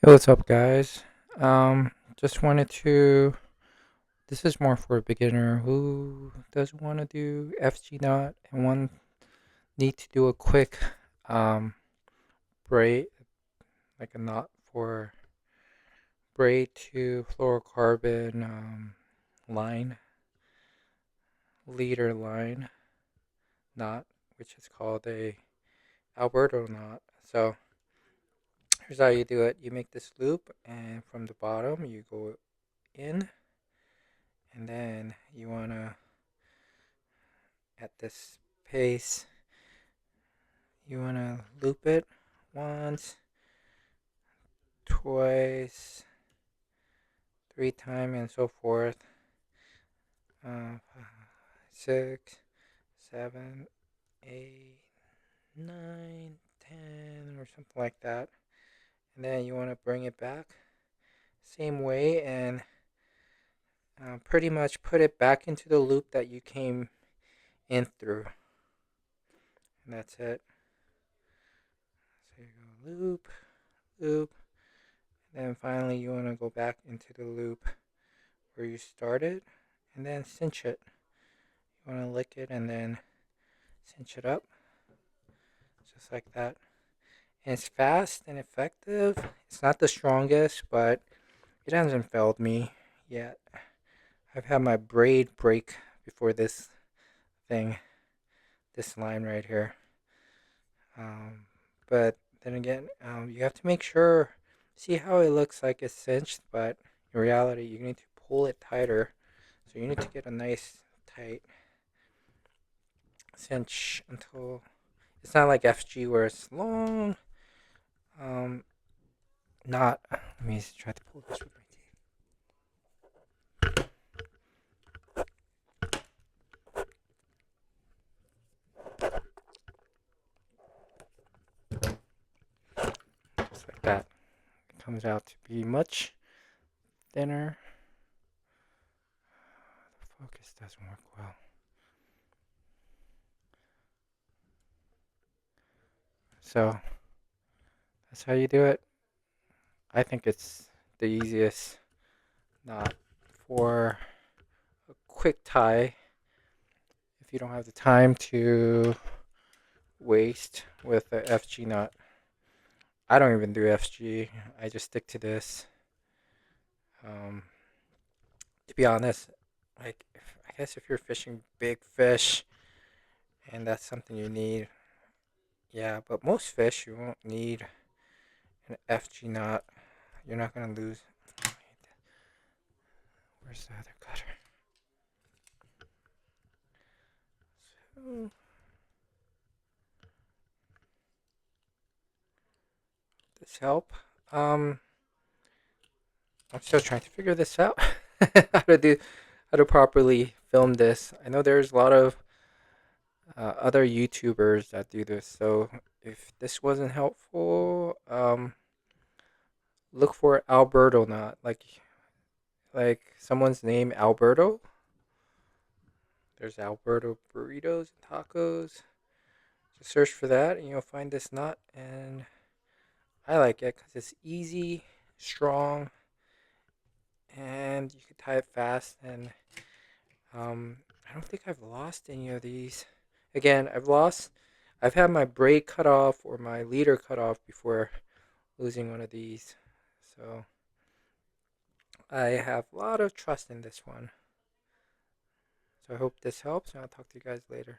Hey, what's up, guys? Just wanted to. This is more for a beginner who doesn't want to do FG knot and one need to do a quick um braid, like a knot for braid to fluorocarbon line leader line knot, which is called a Alberto knot. So here's how you do it: you make this loop, and from the bottom you go in, and then you wanna at this pace. You want to loop it once, twice, three times, and so forth. 6, 7, 8, 9, 10, or something like that. And then you want to bring it back same way and pretty much put it back into the loop that you came in through. And that's it. So you go loop, loop, and then finally you want to go back into the loop where you started and then cinch it. You want to lick it and then cinch it up just like that. And it's fast and effective. It's not the strongest, but it hasn't failed me yet. I've had my braid break before this thing, this line right here. Um, but then again, you have to make sure, see how it looks like it's cinched, but in reality, you need to pull it tighter. So you need to get a nice tight cinch until it's not like FG where it's long. Not. Let me try to pull this with my teeth. Just like that. It comes out to be much thinner. The focus doesn't work well. So that's how you do it. I think it's the easiest knot for a quick tie if you don't have the time to waste with the FG knot. I don't even do FG. I just stick to this. Um, to be honest, I guess if you're fishing big fish and that's something you need, yeah. But most fish you won't need an FG knot. You're not gonna lose. Where's the other cutter? So this help? Um, I'm still trying to figure this out. how to do, how to properly film this. I know there's a lot of other YouTubers that do this. So if this wasn't helpful, look for Alberto knot, like someone's name Alberto. There's Alberto burritos and tacos. Just search for that and you'll find this knot. And I like it because it's easy, strong, and you can tie it fast. And I don't think I've lost any of these. Again, I've had my braid cut off or my leader cut off before losing one of these. So I have a lot of trust in this one. So I hope this helps, and I'll talk to you guys later.